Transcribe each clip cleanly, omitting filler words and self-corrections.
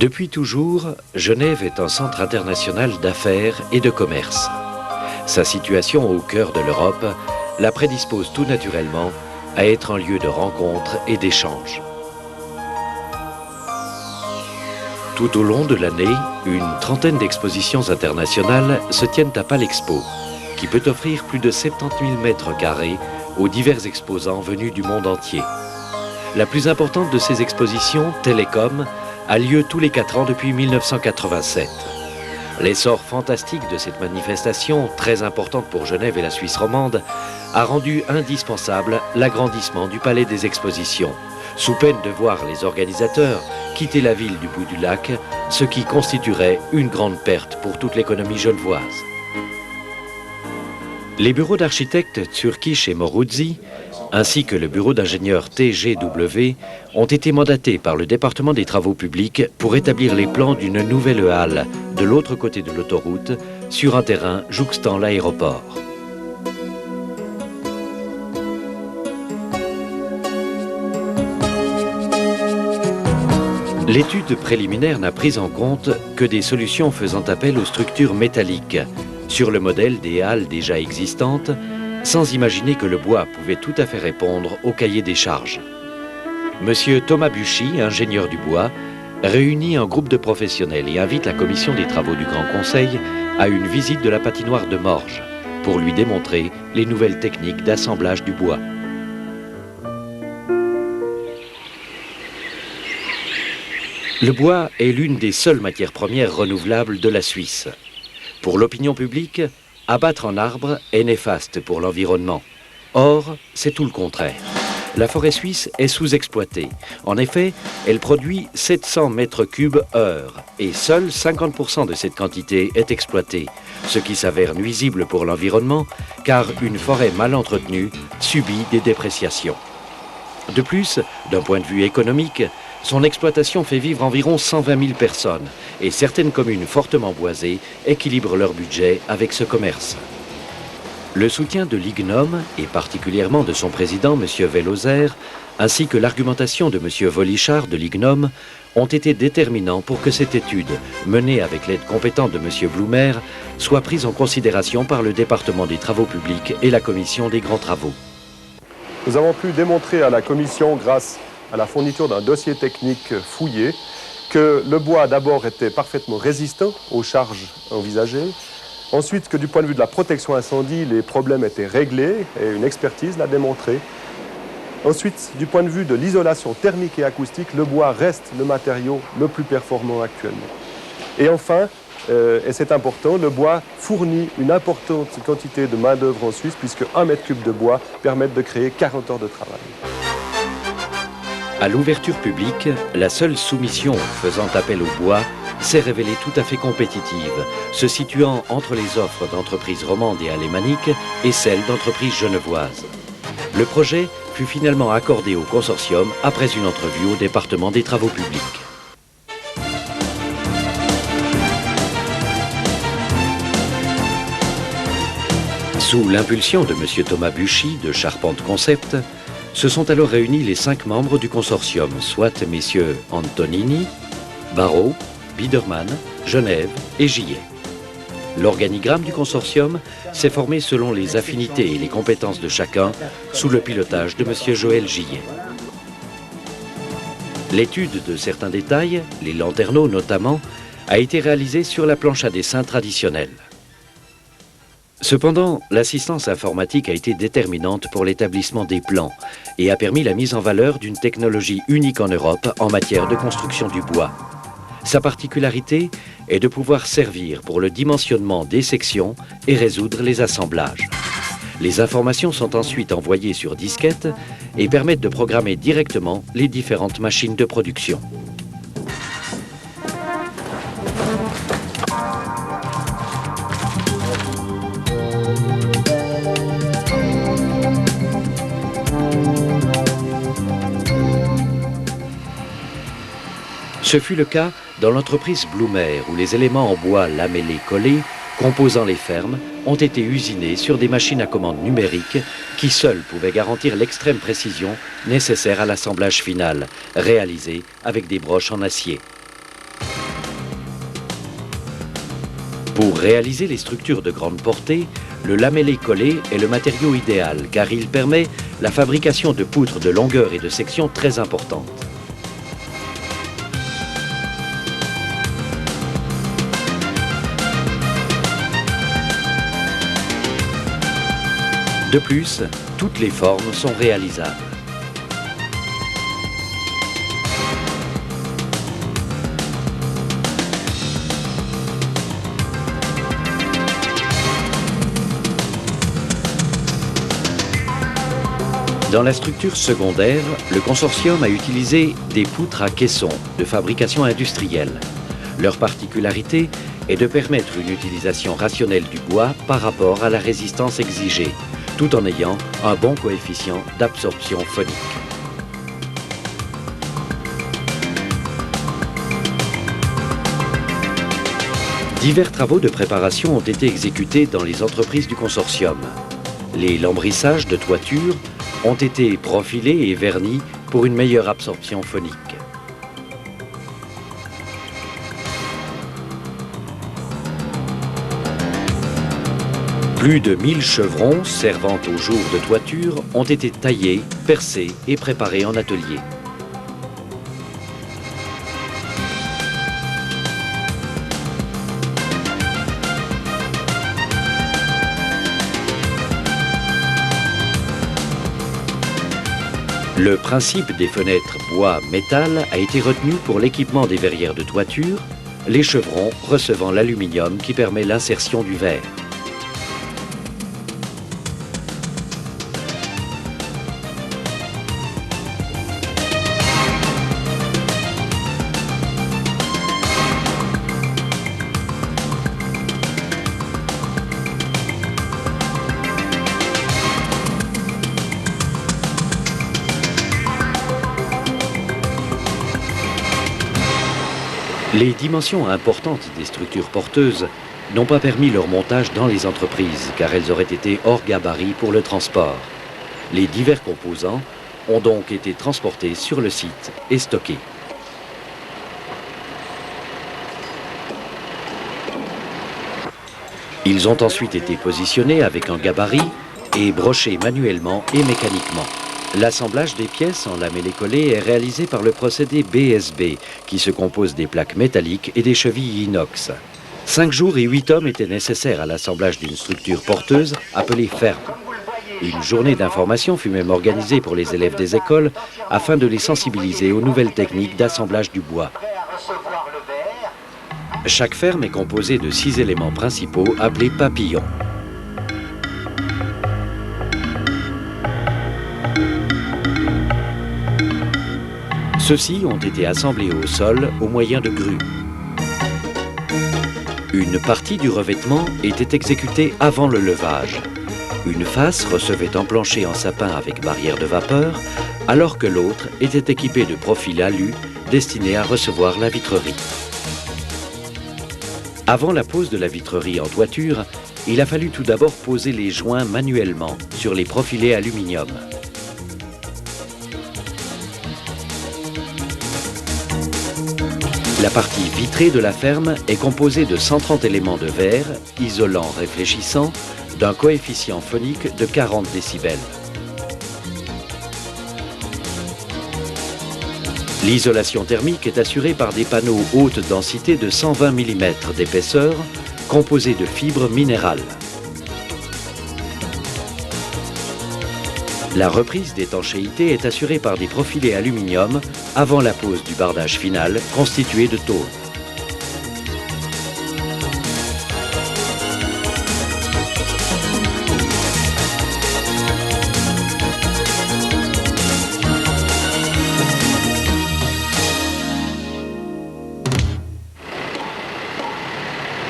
Depuis toujours, Genève est un centre international d'affaires et de commerce. Sa situation au cœur de l'Europe la prédispose tout naturellement à être un lieu de rencontres et d'échanges. Tout au long de l'année, une trentaine d'expositions internationales se tiennent à Palexpo, qui peut offrir plus de 70 000 mètres carrés aux divers exposants venus du monde entier. La plus importante de ces expositions, Télécom, a lieu tous les 4 ans depuis 1987. L'essor fantastique de cette manifestation, très importante pour Genève et la Suisse romande, a rendu indispensable l'agrandissement du Palais des Expositions, sous peine de voir les organisateurs quitter la ville du bout du lac, ce qui constituerait une grande perte pour toute l'économie genevoise. Les bureaux d'architectes Türkisch et Moruzzi, ainsi que le bureau d'ingénieurs TGW, ont été mandatés par le département des travaux publics pour établir les plans d'une nouvelle halle de l'autre côté de l'autoroute, sur un terrain jouxtant l'aéroport. L'étude préliminaire n'a pris en compte que des solutions faisant appel aux structures métalliques, sur le modèle des halles déjà existantes, sans imaginer que le bois pouvait tout à fait répondre au cahier des charges. Monsieur Thomas Buchy, ingénieur du bois, réunit un groupe de professionnels et invite la commission des travaux du Grand Conseil à une visite de la patinoire de Morges pour lui démontrer les nouvelles techniques d'assemblage du bois. Le bois est l'une des seules matières premières renouvelables de la Suisse. Pour l'opinion publique, abattre un arbre est néfaste pour l'environnement. Or, c'est tout le contraire. La forêt suisse est sous-exploitée. En effet, elle produit 700 mètres cubes heure et seul 50% de cette quantité est exploitée, ce qui s'avère nuisible pour l'environnement car une forêt mal entretenue subit des dépréciations. De plus, d'un point de vue économique, son exploitation fait vivre environ 120 000 personnes et certaines communes fortement boisées équilibrent leur budget avec ce commerce. Le soutien de l'IGNOM, et particulièrement de son président, M. Velozer, ainsi que l'argumentation de M. Volichard de l'IGNOM, ont été déterminants pour que cette étude, menée avec l'aide compétente de M. Blumer, soit prise en considération par le département des travaux publics et la commission des grands travaux. Nous avons pu démontrer à la commission, grâce à la fourniture d'un dossier technique fouillé, que le bois d'abord était parfaitement résistant aux charges envisagées, ensuite que du point de vue de la protection incendie, les problèmes étaient réglés et une expertise l'a démontré. Ensuite, du point de vue de l'isolation thermique et acoustique, le bois reste le matériau le plus performant actuellement. Et enfin, et c'est important, le bois fournit une importante quantité de main-d'œuvre en Suisse puisque 1 mètre cube de bois permet de créer 40 heures de travail. À l'ouverture publique, la seule soumission faisant appel au bois s'est révélée tout à fait compétitive, se situant entre les offres d'entreprises romandes et alémaniques et celles d'entreprises genevoises. Le projet fut finalement accordé au consortium après une entrevue au département des travaux publics. Sous l'impulsion de M. Thomas Buchy de Charpente Concept, se sont alors réunis les 5 membres du consortium, soit messieurs Antonini, Barrault, Biedermann, Genève et Gillet. L'organigramme du consortium s'est formé selon les affinités et les compétences de chacun, sous le pilotage de M. Joël Gillet. L'étude de certains détails, les lanterneaux notamment, a été réalisée sur la planche à dessin traditionnelle. Cependant, l'assistance informatique a été déterminante pour l'établissement des plans et a permis la mise en valeur d'une technologie unique en Europe en matière de construction du bois. Sa particularité est de pouvoir servir pour le dimensionnement des sections et résoudre les assemblages. Les informations sont ensuite envoyées sur disquette et permettent de programmer directement les différentes machines de production. Ce fut le cas dans l'entreprise Blumer, où les éléments en bois lamellés collés, composant les fermes, ont été usinés sur des machines à commande numérique qui seules pouvaient garantir l'extrême précision nécessaire à l'assemblage final, réalisé avec des broches en acier. Pour réaliser les structures de grande portée, le lamellé collé est le matériau idéal car il permet la fabrication de poutres de longueur et de section très importantes. De plus, toutes les formes sont réalisables. Dans la structure secondaire, le consortium a utilisé des poutres à caisson de fabrication industrielle. Leur particularité est de permettre une utilisation rationnelle du bois par rapport à la résistance exigée, tout en ayant un bon coefficient d'absorption phonique. Divers travaux de préparation ont été exécutés dans les entreprises du consortium. Les lambrissages de toiture ont été profilés et vernis pour une meilleure absorption phonique. Plus de 1000 chevrons servant au jour de toiture ont été taillés, percés et préparés en atelier. Le principe des fenêtres bois-métal a été retenu pour l'équipement des verrières de toiture, les chevrons recevant l'aluminium qui permet l'insertion du verre. Les dimensions importantes des structures porteuses n'ont pas permis leur montage dans les entreprises car elles auraient été hors gabarit pour le transport. Les divers composants ont donc été transportés sur le site et stockés. Ils ont ensuite été positionnés avec un gabarit et brochés manuellement et mécaniquement. L'assemblage des pièces en lamellé collé est réalisé par le procédé BSB, qui se compose des plaques métalliques et des chevilles inox. 5 jours et 8 hommes étaient nécessaires à l'assemblage d'une structure porteuse appelée ferme. Une journée d'information fut même organisée pour les élèves des écoles afin de les sensibiliser aux nouvelles techniques d'assemblage du bois. Chaque ferme est composée de 6 éléments principaux appelés papillons. Ceux-ci ont été assemblés au sol au moyen de grues. Une partie du revêtement était exécutée avant le levage. Une face recevait un plancher en sapin avec barrière de vapeur, alors que l'autre était équipée de profils alu destinés à recevoir la vitrerie. Avant la pose de la vitrerie en toiture, il a fallu tout d'abord poser les joints manuellement sur les profilés aluminium. La partie vitrée de la ferme est composée de 130 éléments de verre, isolants réfléchissants, d'un coefficient phonique de 40 décibels. L'isolation thermique est assurée par des panneaux haute densité de 120 mm d'épaisseur, composés de fibres minérales. La reprise d'étanchéité est assurée par des profilés aluminium avant la pose du bardage final constitué de tôle.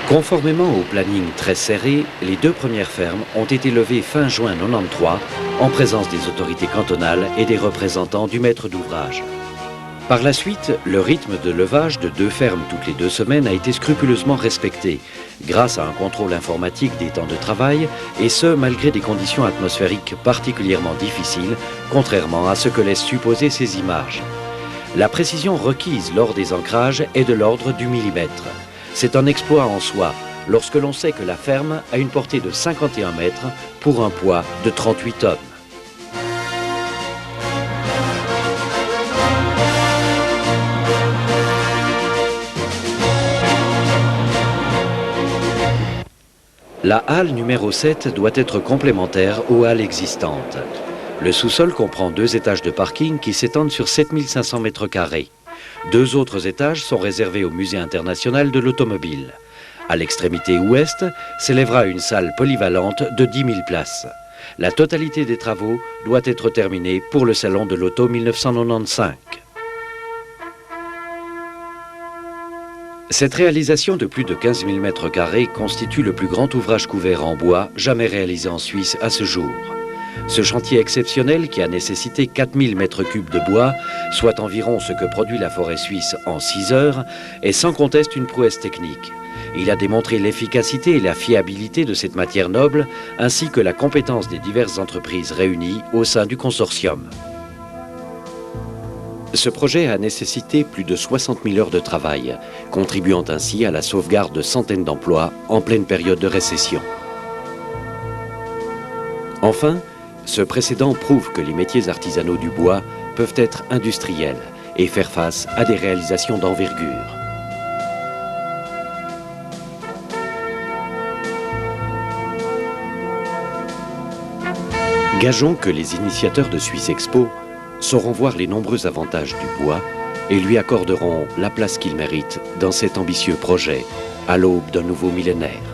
Conformément au planning très serré, les 2 premières fermes ont été levées fin juin 1993 en présence des autorités cantonales et des représentants du maître d'ouvrage. Par la suite, le rythme de levage de 2 fermes toutes les 2 semaines a été scrupuleusement respecté, grâce à un contrôle informatique des temps de travail, et ce, malgré des conditions atmosphériques particulièrement difficiles, contrairement à ce que laissent supposer ces images. La précision requise lors des ancrages est de l'ordre du millimètre. C'est un exploit en soi, lorsque l'on sait que la ferme a une portée de 51 mètres pour un poids de 38 tonnes. La halle numéro 7 doit être complémentaire aux halles existantes. Le sous-sol comprend 2 étages de parking qui s'étendent sur 7500 mètres carrés. 2 autres étages sont réservés au Musée international de l'automobile. À l'extrémité ouest s'élèvera une salle polyvalente de 10 000 places. La totalité des travaux doit être terminée pour le Salon de l'Auto 1995. Cette réalisation de plus de 15 000 mètres carrés constitue le plus grand ouvrage couvert en bois jamais réalisé en Suisse à ce jour. Ce chantier exceptionnel, qui a nécessité 4 000 mètres cubes de bois, soit environ ce que produit la forêt suisse en 6 heures, est sans conteste une prouesse technique. Il a démontré l'efficacité et la fiabilité de cette matière noble, ainsi que la compétence des diverses entreprises réunies au sein du consortium. Ce projet a nécessité plus de 60 000 heures de travail, contribuant ainsi à la sauvegarde de centaines d'emplois en pleine période de récession. Enfin, ce précédent prouve que les métiers artisanaux du bois peuvent être industriels et faire face à des réalisations d'envergure. Gageons que les initiateurs de Suisse Expo sauront voir les nombreux avantages du bois et lui accorderont la place qu'il mérite dans cet ambitieux projet à l'aube d'un nouveau millénaire.